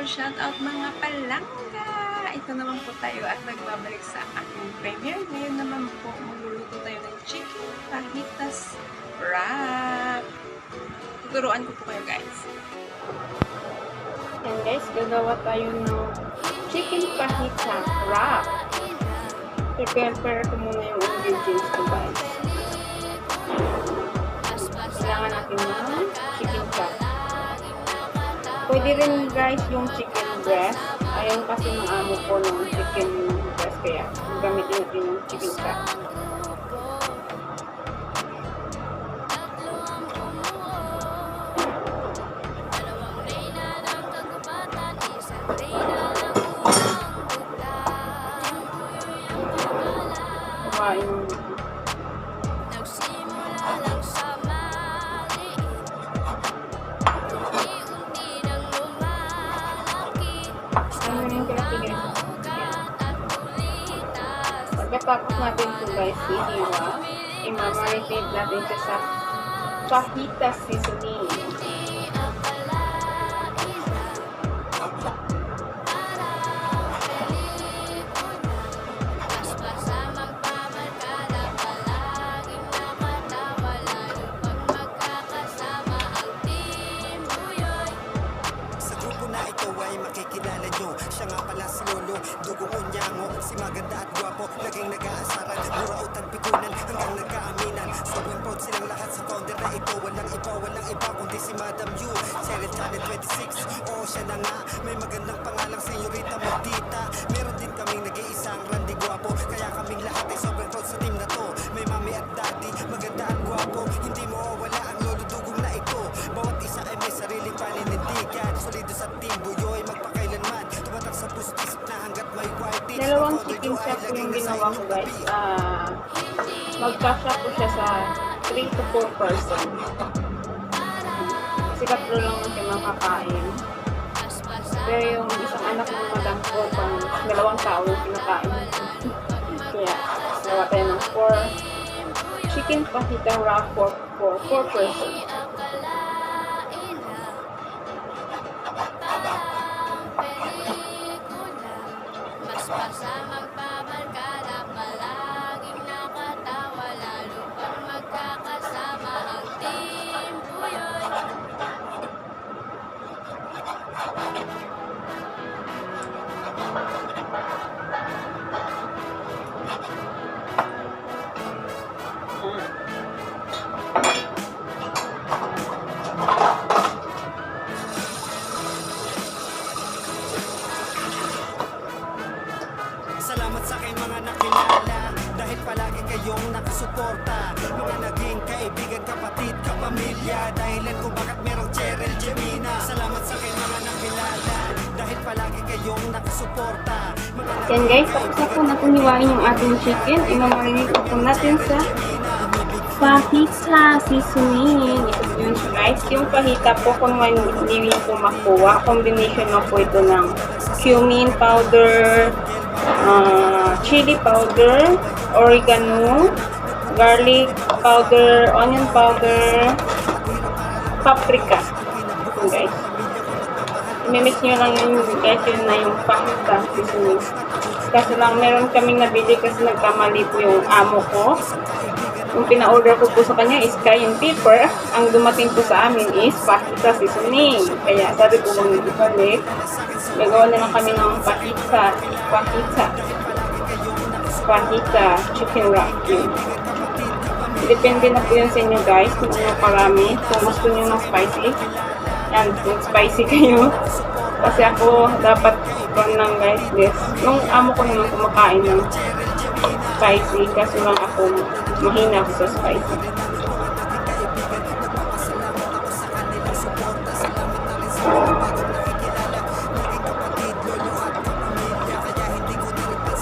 shout out mga palangga! Ito naman po tayo at nagbabalik sa aking premiere. Ngayon naman po, magluluto tayo ng chicken fajitas wrap. Tuturuan ko po kayo guys. Yan guys, gagawa tayo ng chicken fajita wrap. Prepare ko muna yung ingredients ko guys. Kailangan natin ng chicken chop. Pwede rin guys yung chicken breast. Ayaw kasi ng amo ko ng chicken breast, kaya gamitin natin yung chicken chop. Kumain mo. Pagkatapos natin ito guys, hihiwa, i-marinate natin siya sa fajitas seasoning. Makikilala nyo, siya nga pala si Lolo Dugo o Nyango, si maganda at gwapo laging nag-aasaran, murautan, pikunan hanggang nagkaaminan. Sobrang proud silang lahat sa founder na ito. Walang iba kundi si Madam Yu, Cheryl Channel 26. Oo, siya na nga, may magandang pangalang Senyorita Maldita. Meron din kaming nag-iisang Randy Gwapo, kaya kaming lahat ay sobrang proud sa team na to. May mami at daddy, maganda at gwapo, hindi mo wala ang Lolo Dugong na ito. Bawat isa ay may sariling paninindigan, solido sa team Buyoy magpakailanman, tumatak sa pustisip na hanggat may whitey. Dalawang chicken chop yung ginawa ko guys. Magkasya ko siya sa 3 to 4 person. Kasi katlo lang siya makakain. Pero yung isang anak ng madam ko, pang 2 tao yung kinakain. Kaya, gawa tayo ng 4 chicken fajita wrap for 4 person. Basta magpabarkada, palaging nakatawa, lalo pang magkakasama ang team Buyoy. Salamat sa aking mga nakilala, dahil palagi kayong nakasuporta. Mga naging kaibigan, kapatid, kapamilya, dahilan kung bakit merong Cheryl Gemina. Salamat sa aking mga nakilala, dahil palagi kayong nakasuporta. Yan guys, tapos na po natin hiwain yung ating chicken. I-marinate po natin sa fajita seasoning. Ito po yun siya guys. Yung fajita po, kung hindi po makuha, combination na po ito ng cumin powder, chili powder, oregano, garlic powder, onion powder, paprika. Ito guys. I-mix nyo lang yun guys, yun na yung fajita seasoning. Kasi lang meron kaming nabili kasi nagkamali po yung amo ko. Yung pina-order ko po sa kanya is cayenne pepper. Ang dumating po sa amin is fajita seasoning. Kaya sabi ko kung ibalik, gagawa na lang kami ng fajita chicken wrap. Depende na po yun sa inyo guys kung ano karami. Kung gusto nyo ng spicy, yan, kung spicy kayo. Kasi ako dapat lang guys this. Nung amo ko naman kumakain ng spicy, kasi lang ako mahina ako sa spicy.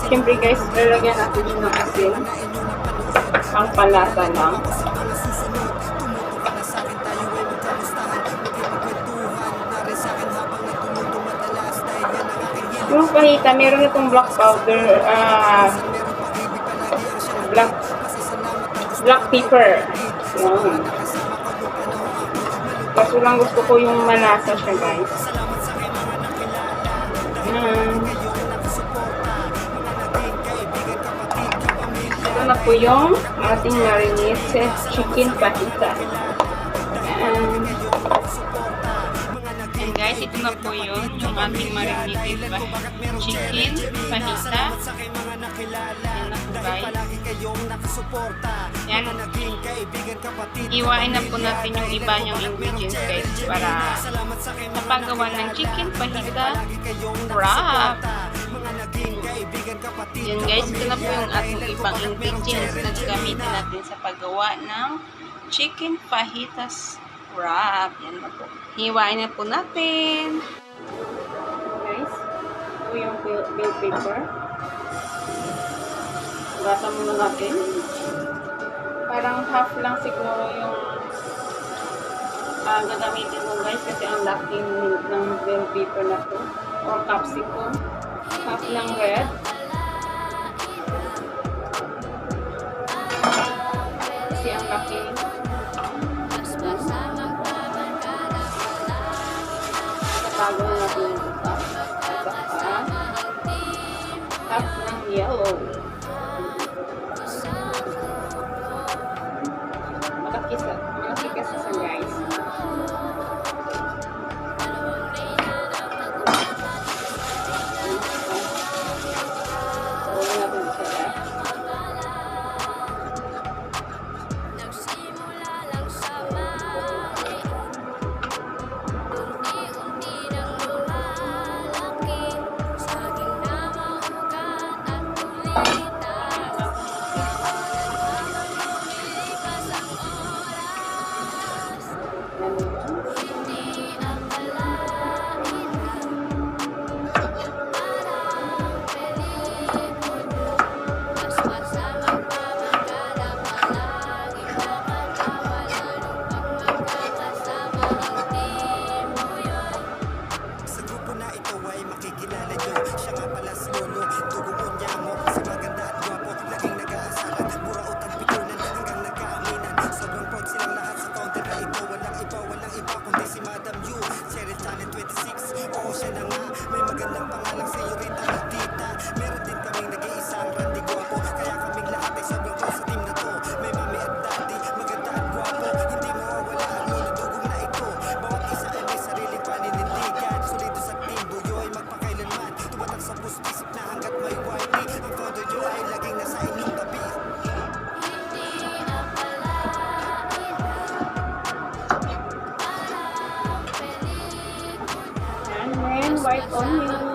Siyempre guys, lalagyan natin yung asin. Ang palasa lang. Yung fajita, meron itong black powder, black pepper. Yan. Kaso lang gusto ko yung malasa siya guys. Ito na po yung ating marinated chicken fajita. Ayan. And guys, ito na po yung ating marinated chicken fajita. Ayan na po guys. Yan. Iwain na po natin yung iba yung ingredients guys para sa paggawa ng chicken fajita wrap. Yun guys, ito na po yung ating ibang ingredients na gamitin natin sa paggawa ng chicken fajitas wrap. Yan na po. Hiwain na po natin. Guys, ito yung bill paper. Gasa muna natin. Parang half lang siguro yung gagamitin mo guys kasi ang laki ng bill paper na to or capsicum. Half lang red. Kasi ang laki. Tatago na natin yung isa. Half ng yellow. Malaki kasi sa guys. White onion.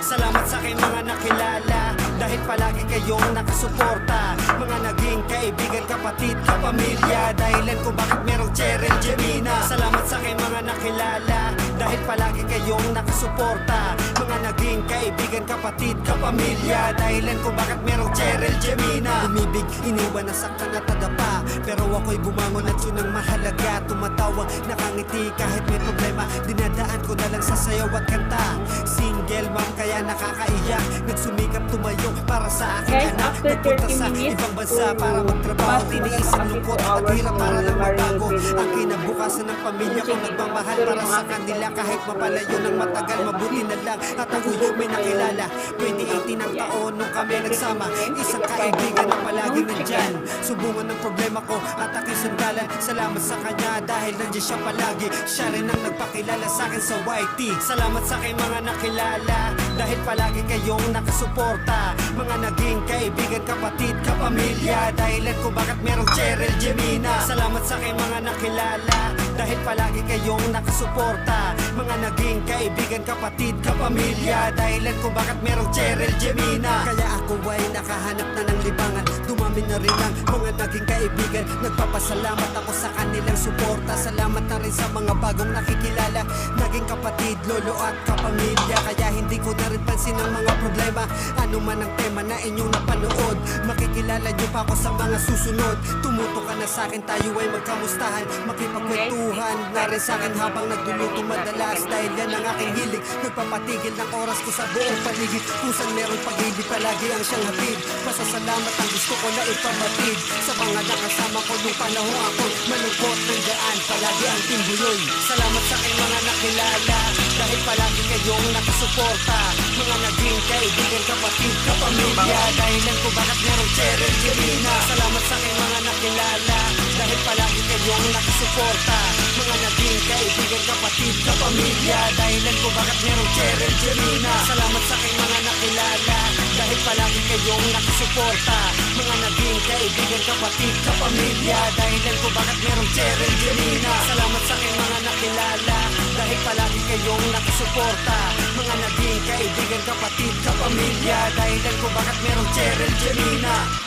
Salamat sa aking mga nakilala dahil palagi kayong nakasuporta. Mga naging kaibigan, kapatid, kapamilya, dahilan kung bakit merong Cheryl Gemina. Salamat sa aking mga nakilala dahil palagi kayong nakasuporta. Mga naging kaibigan, kapatid, kapamilya, dahilan kung bakit merong Cheryl Gemina. Umibig, iniwan, nasaktan at nadapa, pero ako'y bumangon at yun ang mahalaga. Tumatawag, nakangiti kahit may problema, dinadaan ko na lang sa sayaw at kanta. Single mom kaya nakakaiyak, nagsumikap tumayo para sa akin. Guys, anak, after nagpunta 30 sa minutes ibang bansa para magtrabaho, tiniis ang lungkot at hirap para lang magbago. Ang kinabukasan ng pamilya ko nagmamahal para sa kanila kahit mapalayo ng matagal, mabuti na lang at ako'y may nakilala. 2018 ang taon nung kami nagsama, isang kaibigan na palaging nandyan. Subungan ng problema ko at aking sandalan, salamat sa kanya dahil nandiyan siya palagi. Siya rin ang nagpakilala sa akin sa YT. Salamat sa aking mga nakilala dahil palagi kayong nakasuporta. Mga naging kaibigan, kapatid, kapamilya, dahilan ko bakit merong Cheryl Gemina. Salamat sa aking mga nakilala dahil palagi kayong nakasuporta. Mga naging kaibigan, kapatid, kapamilya, dahilan kung bakit merong Cheryl Gemina. Kaya ako ay nakahanap na ng libangan, dumami na rin ang mga naging kaibigan. Nagpapasalamat ako sa kanilang suporta, salamat na rin sa mga bagong nakikilala, naging kapatid, lolo at kapamilya. Kaya hindi ko na rin pansin ang mga problema, ano man ang tema na inyong napanood. Makikilala nyo pa ako sa mga susunod. Tumuto ka na sa akin, tayo ay magkamustahan, makipagkwentuhan na rin sa akin habang nagluluto madalas. Dahil yan ang aking hilig, nagpapatigil ng oras ko sa buong paligid. Kung saan merong pag-ibig, palagi ang siyang hatid. Pasasalamat ang gusto ko na ipamatid sa mga nakasama ko nung panahon ako malungkot ng daan. Palagi ang Team Buyoy. Salamat sa aking mga nakilala, dahil palagi kayong nakasuporta. Mga naging kaibigan, kapatid, kapamilya, dahilan ko bakit merong Cheryl Gemina. Salamat sa aking mga nakilala, dahil palagi kayong nakasuporta. Mga naging kaibigan, kapatid, kapamilya, dahilan ko bakit merong Cheryl Gemina. Salamat sa aking mga nakilala, dahil palagi kayong nakasuporta. Mga naging kaibigan, kapatid, kapamilya, dahilan ko bakit merong Cheryl Gemina. Salamat sa aking mga nakilala, dahil palagi kayong nakasuporta. Mga naging kaibigan, kapatid, kapamilya, dahilan ko bakit merong Cheryl Gemina.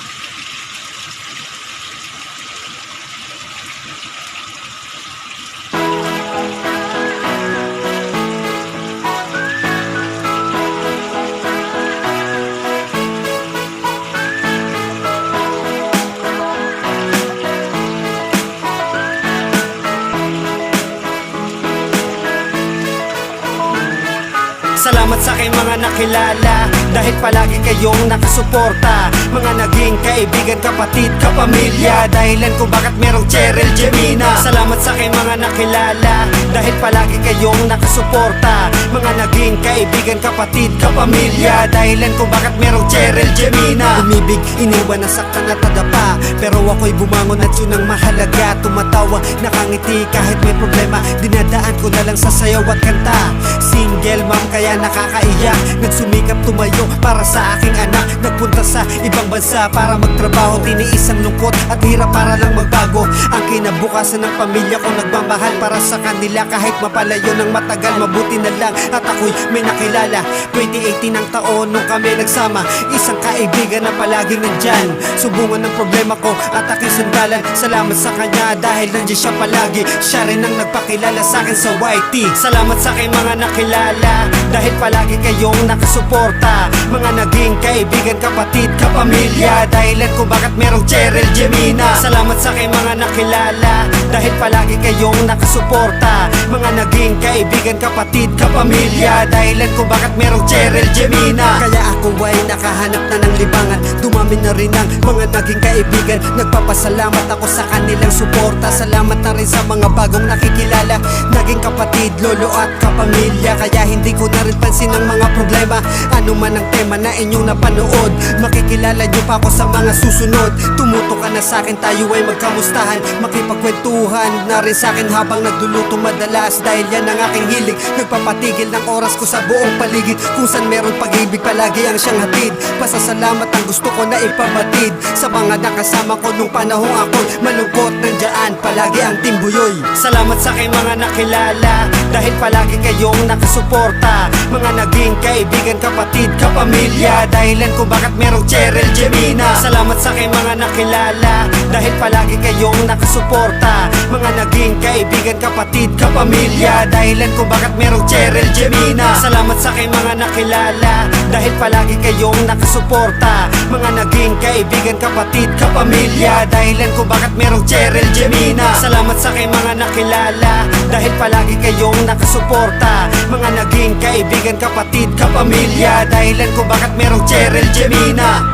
Salamat sa aking mga nakilala, dahil palagi kayong nakasuporta. Mga naging kaibigan, kapatid, kapamilya, dahilan kung bakit merong Cheryl Gemina. Salamat sa aking mga nakilala, dahil palagi kayong nakasuporta. Mga naging kaibigan, kapatid, kapamilya, dahilan kung bakit merong Cheryl Gemina. Umibig, iniwan, nasaktan at nadapa, pero ako'y bumangon at yun ang mahalaga. Tumatawa, nakangiti kahit may problema, dinadaan ko na lang sa sayaw at kanta. Single mom kaya nakakaiyak, nagsumikap tumayo para sa aking anak. Nagpunta sa ibang bansa para magtrabaho, tiniis ang lungkot at hirap para lang magbago. Ang kinabukasan ng pamilya ko, nagmamahal para sa kanila kahit mapalayo ng matagal. Mabuti na lang at ako'y may nakilala. 2018 ang taon nung kami nagsama, isang kaibigan na palaging nandyan. Subungan ng problema ko at aking sandalan, salamat sa kanya dahil nandiyan siya palagi. Siya rin ang nagpakilala sa akin sa YT. Salamat sa aking mga nakilala, dahil palagi kayong nakasuporta. Mga naging kaibigan, kapatid, kapamilya, dahilan kung bakit merong Cheryl Gemina. Salamat sa aking mga nakilala, dahil palagi kayong nakasuporta. Mga naging kaibigan, kapatid, kapamilya, dahilan kung bakit merong Cheryl Gemina. Kaya ako ay nakahanap na ng libangan, dumami na rin ang mga naging kaibigan. Nagpapasalamat ako sa kanilang suporta, salamat na rin sa mga bagong nakikilala, naging kapatid, lolo at kapamilya. Kaya hindi ko na rin pansin ang mga problema, ano man ang tema na inyong napanood. Makikilala nyo pa ako sa mga susunod. Tumuto ka na sa akin, tayo ay magkamustahan, makipagkwentuhan na rin sa akin habang nagluluto madalas. Dahil yan ang aking hilig, nagpapatigil ng oras ko sa buong paligid. Kung saan meron pag-ibig, palagi ang siyang hatid. Pasasalamat ang gusto ko na ipamatid sa mga nakasama ko nung panahon ako malungkot ng daan. Palagi ang Team Buyoy. Salamat sa aking mga nakilala, dahil palagi kayong nakasuporta. Mga naging kaibigan, kapatid, kapamilya, dahilan kung bakit merong Cheryl Gemina. Salamat sa aking mga nakilala, dahil palagi kayong nakasuporta. Mga naging kaibigan, kapatid, kapamilya, dahilan kung bakit merong Cheryl Gemina. Salamat sa aking mga nakilala, dahil palagi kayong nakasuporta. Mga naging kaibigan, kapatid, kapamilya, dahilan kung bakit merong Cheryl Gemina. Salamat sa aking mga nakilala, dahil palagi kayong nakasuporta. Mga naging kaibigan, kapatid, kapamilya, dahilan kung bakit merong Cheryl Gemina.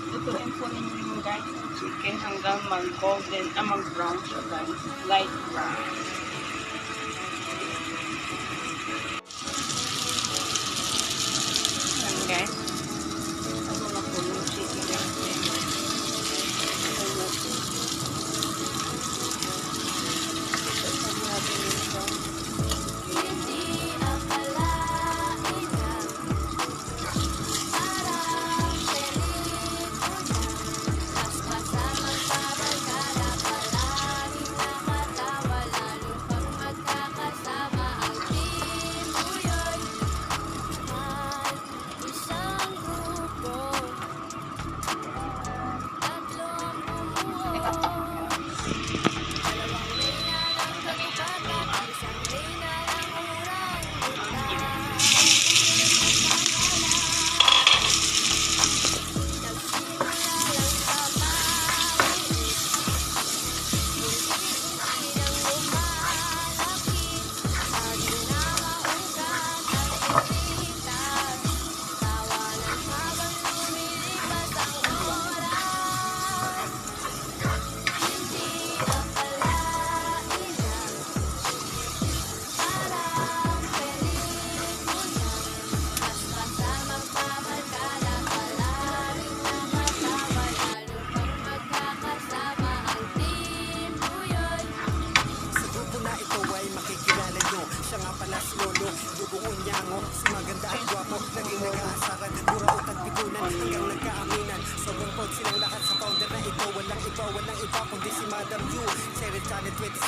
Lutuin po ninyo yung guys ang chicken hanggang mag-golden, mag-brown siya guys. Light brown. Yan guys. Ano na po yung chicken natin. Ayan na po. Sasama natin ito. Hindi akalain na parang pelikula. Mas masamang kabarkada, palaging nakatawa,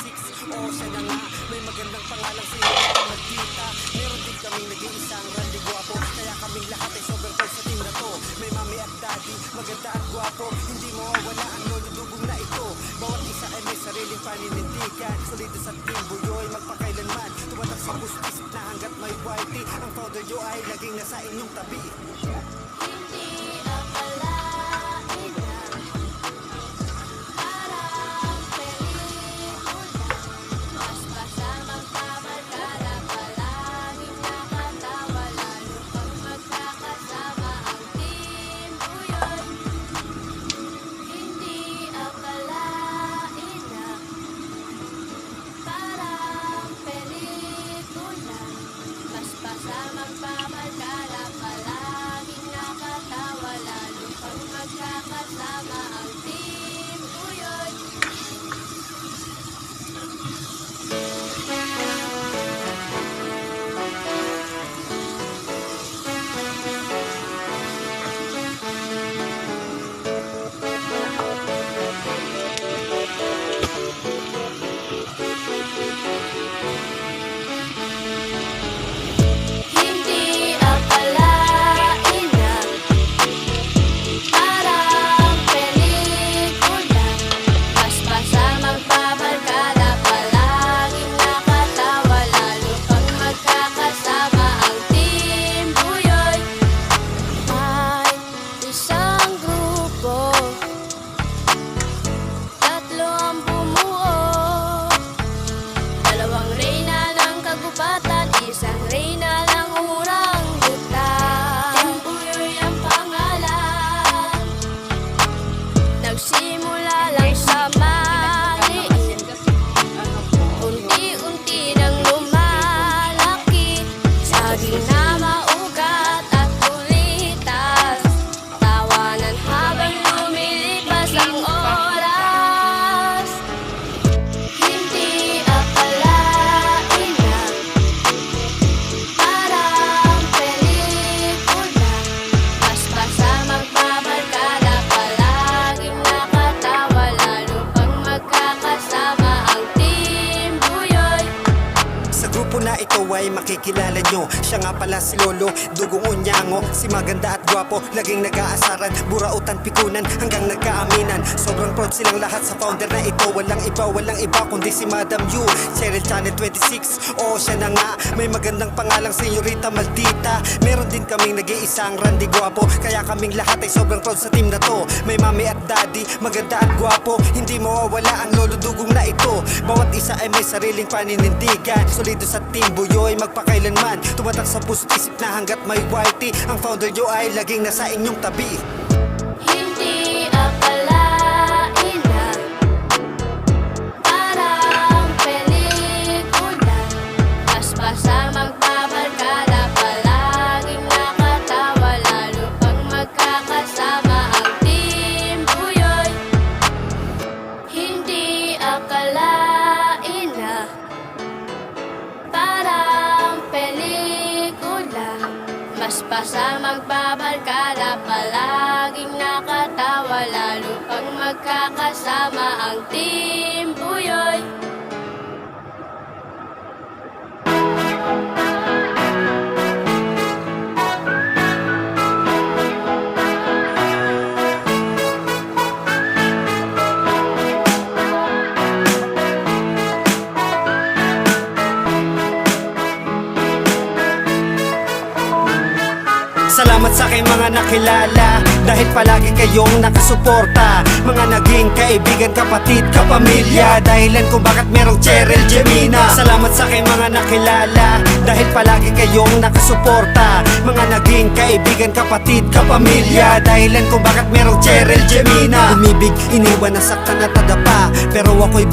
26. Oo, siya na nga, may magandang pangalang si Rita Maldita. Meron din kaming nag-iisang Randy Guapo, kaya kaming lahat ay sobrang proud sa team na to. May mami at daddy, maganda at guwapo, hindi mawawala ang lolo dugong na ito. Bawat isa ay may sariling paninindigan, solido sa team buyoy magpakailanman. Tumatak sa pustis na hanggat may whitey, ang founder nyo ay laging nasa inyong tabi. Hindi akalain na parang pelikula. Mas kasamang kamarkada, palaging nakatawa, lalo pang magkakasama ang team buyoy. Hindi akalain na parang pelikula. Mas kasamang kamarkada, palaging nakatawa, lalo pang magkakasama ang team buyoy. Hindi akalain na parang pelikula. Mas pasamang pamarkada, palaging nakatawa, lalo pang magkakasama ang team buyoy. May isang grupo, tatlo ang bumuo. Dalawang reyna ng kagubatan, isang reyna ng oranggutan. Team Buyoy ang pangalan, nagsimula lang sa maliit, unti-unti nang lumalaki. Saging na maugat at kulitas, tawanan habang lumilipas ang oras. Hindi akalain na parang pelikula. Mas kasamang pamarkada, palaging nakatawa, lalo pang magkakasama ang team buyoy. Sa grupo na ito ay makikilala nyo, siya nga pala si Lolo, dugong unyango, si maganda at gwapo, laging nag-aasaran, burautan, pikunan, hanggang nagkaaminan. Sobrang proud silang lahat sa founder na ito, walang iba kundi si Madam Yu, Cheryl Channel 26. Oo, siya na nga, may magandang pangalang Senyorita Maldita. Meron din kaming nag-iisang Randy Guapo, kaya kaming lahat ay sobrang proud sa team na to. May mami at daddy, maganda at gwapo, hindi mawawala ang lolo dugong na ito. Bawat isa ay may sariling paninindigan, solido sa team buyoy magpakailanman. Tumatak sa puso't isip na hanggat may whitey, ang founder nyo ay laging nasa inyong tabi. Hindi akalain na parang pelikula. Mas pasamang pamarkada, palaging nakatawa, lalo pang magkakasama ang team buyoy. Hindi akalain na parang pelikula. Mas pasamang pamarkada, palaging nakatawa, lalo pang magkakasama ang team buyoy. Salamat sa aking mga nakilala, dahil palagi kayong nakasuporta. Mga naging kaibigan, kapatid, kapamilya, dahilan kung bakit merong Cheryl Gemina. Salamat sa aking mga nakilala, dahil palagi kayong nakasuporta. Mga naging kaibigan, kapatid, kapamilya, dahilan kung bakit merong Cheryl Gemina. Umibig, iniwan, nasaktan at nadapa, pero ako'y